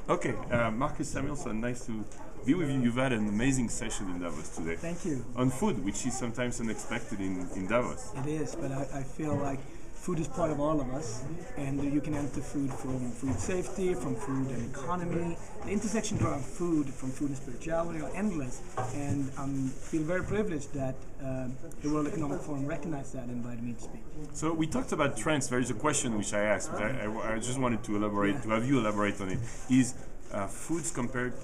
Okay, Marcus Samuelsson, nice to be with you. You've had an amazing session in Davos today. Thank you. On food, which is sometimes unexpected in Davos. It is, but I feel like food is part of all of us, and you can enter food from food safety, from food and economy. The intersection around food, from food and spirituality, are endless, and I feel very privileged that the World Economic Forum recognized that and invited me to speak. So we talked about trends. There is a question which I asked, but I just wanted to elaborate, to have you elaborate on it. Is food compared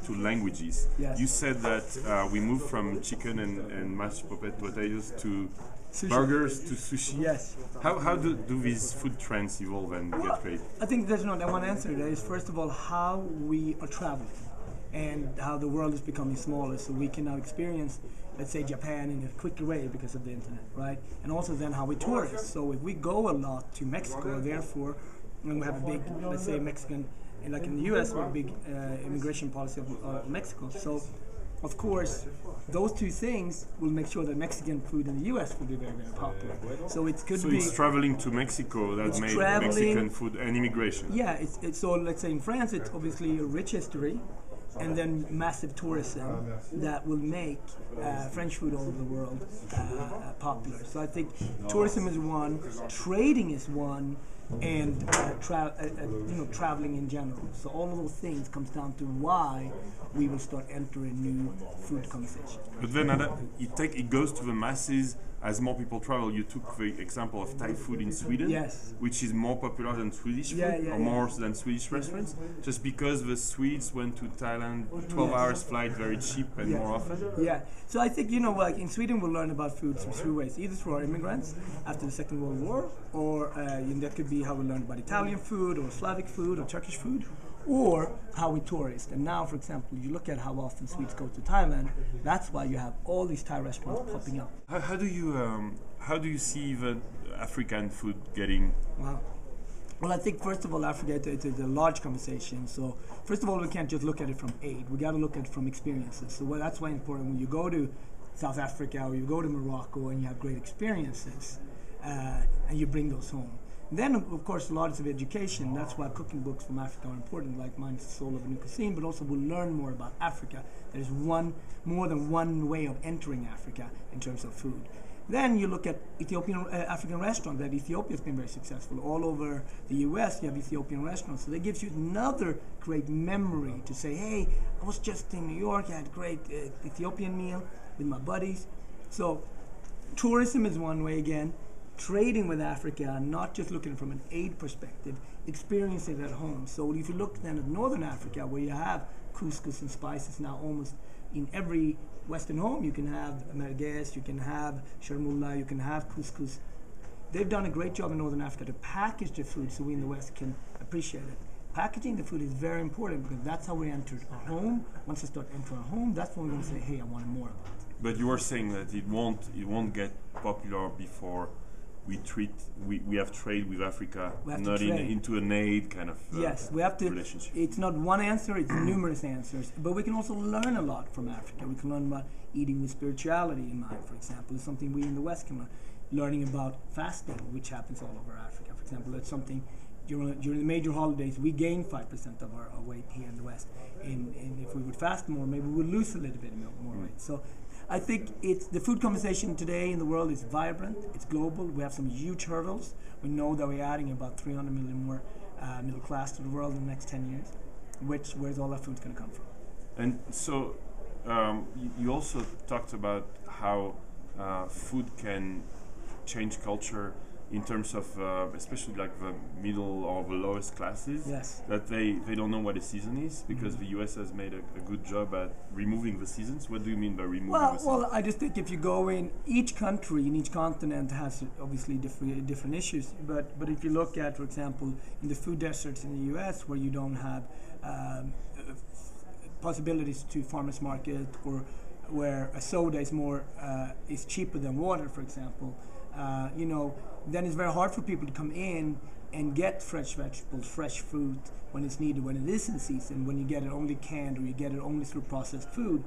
to languages? Yes. You said that we moved from chicken and mashed potatoes to Sushi. burgers to sushi. Yes. How do these food trends evolve and get created? I think there's not one answer. There is, first of all, how we are traveling and how the world is becoming smaller, so we can now experience, let's say, Japan in a quicker way because of the internet, right? And also then how we tourist. So if we go a lot to Mexico, therefore, when we have a big, let's say, Mexican, and like in the US, we have a big immigration policy of Mexico. So, of course, those two things will make sure that Mexican food in the US will be very, very popular. So it could be. So it's traveling to Mexico that made Mexican food and immigration. Yeah, it's so. Let's say in France, it's obviously a rich history, and then massive tourism that will make French food all over the world popular. So I think tourism is one, trading is one, and traveling in general. So all of those things comes down to why we will start entering new food conversations. But then it goes to the masses as more people travel. You took the example of Thai food in Sweden, yes, which is more popular than Swedish food, or more than Swedish restaurants, just because the Swedes went to Thailand 12 hours flight, very cheap and more often. Yeah, so I think, like in Sweden we'll learn about food through two ways, either through our immigrants after the Second World War, or that could be how we learned about Italian food, or Slavic food, or Turkish food, or how we tourist. And now, for example, you look at how often Swedes go to Thailand. That's why you have all these Thai restaurants popping up. How do you see the African food getting? Wow. Well, I think first of all, Africa it's a large conversation. So first of all, we can't just look at it from aid. We got to look at it from experiences. So that's why it's important when you go to South Africa or you go to Morocco and you have great experiences, and you bring those home. Then, of course, lots of education. That's why cooking books from Africa are important, like Mine's the Soul of a New Cuisine, but also we'll learn more about Africa. There's more than one way of entering Africa in terms of food. Then you look at Ethiopian African restaurants. That Ethiopia has been very successful. All over the US, you have Ethiopian restaurants. So that gives you another great memory to say, hey, I was just in New York, I had a great Ethiopian meal with my buddies. So tourism is one way again. Trading with Africa, not just looking from an aid perspective, experiencing it at home. So if you look then at Northern Africa, where you have couscous and spices now almost in every Western home, you can have merguez, you can have sharmulla, you can have couscous. They've done a great job in Northern Africa to package the food so we in the West can appreciate it. Packaging the food is very important because that's how we enter our home. Once we start entering our home, that's when we're going to say, hey, I want more of it. But you were saying that it won't get popular before we have trade with Africa, not into an aid kind of yes, we have to. Relationship. It's not one answer; it's numerous answers. But we can also learn a lot from Africa. We can learn about eating with spirituality in mind, for example. It's something we in the West can learn. Learning about fasting, which happens all over Africa, for example. That's something during the major holidays we gain 5% of our weight here in the West. And if we would fast more, maybe we would lose a little bit more weight. So I think it's the food conversation today in the world is vibrant, it's global. We have some huge hurdles. We know that we're adding about 300 million more middle class to the world in the next 10 years. Where's all that food's going to come from? And so you also talked about how food can change culture in terms of especially like the middle or the lowest classes, yes, that they don't know what a season is because the US has made a good job at removing the seasons. What do you mean by removing the seasons? Well, I just think if you go in, each country in each continent has obviously different issues, but if you look at, for example, in the food deserts in the US where you don't have possibilities to farmers market, or where a soda is cheaper than water, for example, then it's very hard for people to come in and get fresh vegetables, fresh fruit when it's needed, when it is in season, when you get it only canned or you get it only through processed food.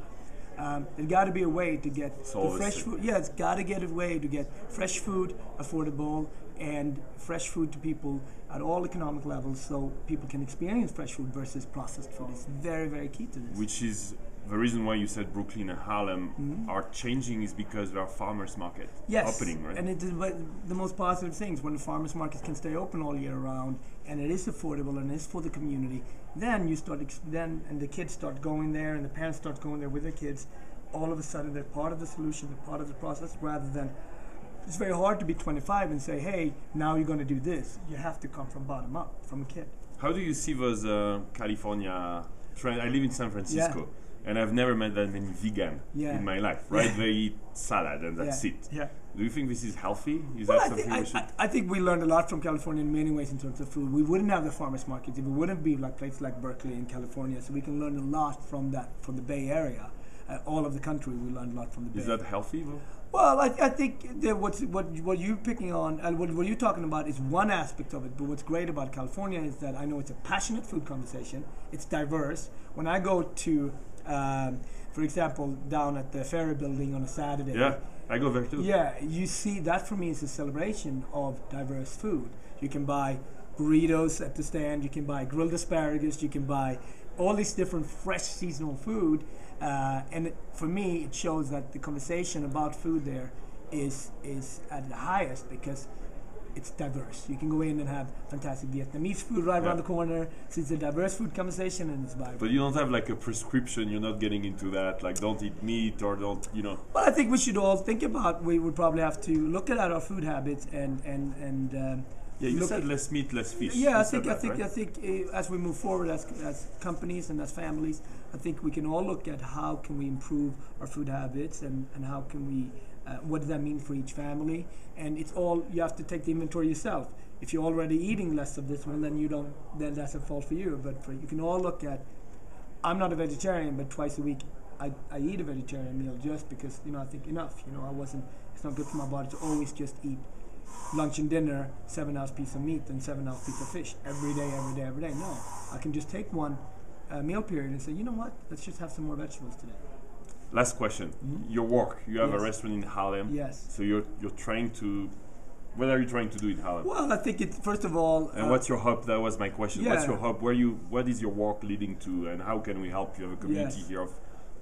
There's got to be a way to get the fresh food. Yeah, it's got to get a way to get fresh food affordable and fresh food to people at all economic levels, so people can experience fresh food versus processed food. It's very, very key to this. Which is the reason why you said Brooklyn and Harlem are changing, is because there are farmers market opening, right? And it is the most positive things. When the farmers markets can stay open all year round, and it is affordable and it's for the community, then you start and the kids start going there, and the parents start going there with their kids. All of a sudden, they're part of the solution, they're part of the process, rather than it's very hard to be 25 and say, hey, now you're going to do this. You have to come from bottom up, from a kid. How do you see those California trends? I live in San Francisco, and I've never met that many vegan in my life, right? They eat salad and that's it. Yeah. Do you think this is healthy? Is Well, that something we should... I think we learned a lot from California in many ways in terms of food. We wouldn't have the farmers markets if it wouldn't be like places like Berkeley in California. So we can learn a lot from the Bay Area. All of the country, we learned a lot from the Bay. Is that healthy though? Well, I think that what you're picking on and what you're talking about is one aspect of it. But what's great about California is that I know it's a passionate food conversation. It's diverse. When I go to, for example, down at the Ferry Building on a Saturday. Yeah, I go there too. Yeah, you see that for me is a celebration of diverse food. You can buy burritos at the stand. You can buy grilled asparagus. You can buy all these different fresh seasonal food. And for me, it shows that the conversation about food there is at the highest because it's diverse. You can go in and have fantastic Vietnamese food right around the corner. So it's a diverse food conversation, and it's vibrant. But you don't have like a prescription. You're not getting into that. Like, don't eat meat or don't, Well, I think we should all think about. We would probably have to look at our food habits and you said less meat, less fish. Yeah, I think as we move forward as companies and as families, I think we can all look at how can we improve our food habits and how can we, what does that mean for each family? And it's all, you have to take the inventory yourself. If you're already eating less of this one, then that's a fault for you. But you can all look at, I'm not a vegetarian, but twice a week I eat a vegetarian meal just because, I think enough. It's not good for my body to always just eat lunch and dinner, 7-ounce piece of meat and 7-ounce piece of fish every day. No, I can just take one meal period and say, you know what, let's just have some more vegetables today. Last question. Your work. You have a restaurant in Harlem. Yes. So you're trying to... What are you trying to do in Harlem? Well, I think it's, first of all... And what's your hub? That was my question. What's your hub? What is your work leading to, and how can we help? You have a community here of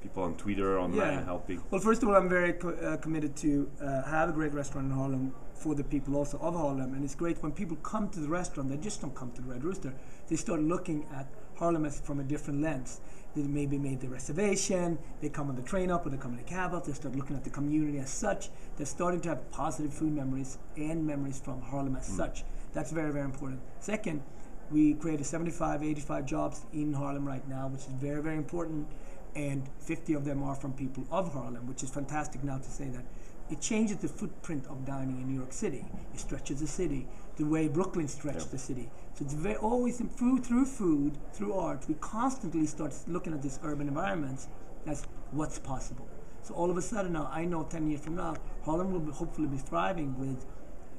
people on Twitter, online, helping. Well, first of all, I'm very committed to have a great restaurant in Harlem for the people also of Harlem. And it's great when people come to the restaurant, they just don't come to the Red Rooster. They start looking at Harlem as from a different lens. They maybe made the reservation, they come on the train up or they come in the cab up, they start looking at the community as such. They're starting to have positive food memories and memories from Harlem as such. That's very, very important. Second, we created 75, 85 jobs in Harlem right now, which is very, very important. And 50 of them are from people of Harlem, which is fantastic now to say that. It changes the footprint of dining in New York City. It stretches the city the way Brooklyn stretched the city. So it's always in food, through art, we constantly start looking at these urban environments as what's possible. So all of a sudden now, I know 10 years from now, Harlem will hopefully be thriving with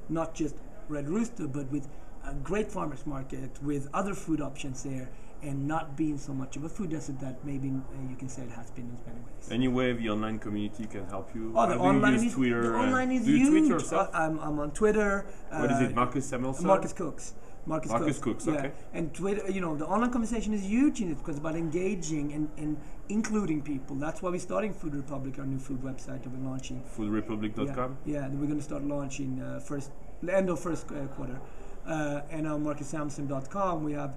not just Red Rooster, but with a great farmers market, with other food options there, and not being so much of a food desert that maybe you can say it has been in many ways. Any way the online community can help you? Oh, the online is Twitter. The online is huge. Do you tweet yourself? I'm on Twitter. What is it, Marcus Samuelsson? Marcus Cooks. Marcus Cooks, okay. Yeah. And Twitter, the online conversation is huge in it because it's about engaging and including people. That's why we're starting Food Republic, our new food website that we're launching. Foodrepublic.com? Yeah, we're going to start launching end of first quarter. And on marcussamuelsson.com, we have,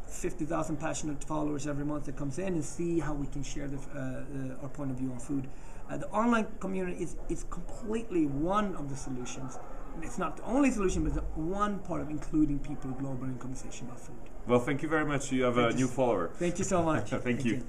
50,000 passionate followers every month that comes in and see how we can share our point of view on food. The online community is completely one of the solutions. It's not the only solution, but it's one part of including people globally in conversation about food. Well, thank you very much. You have a new follower. Thank you so much. Thank you.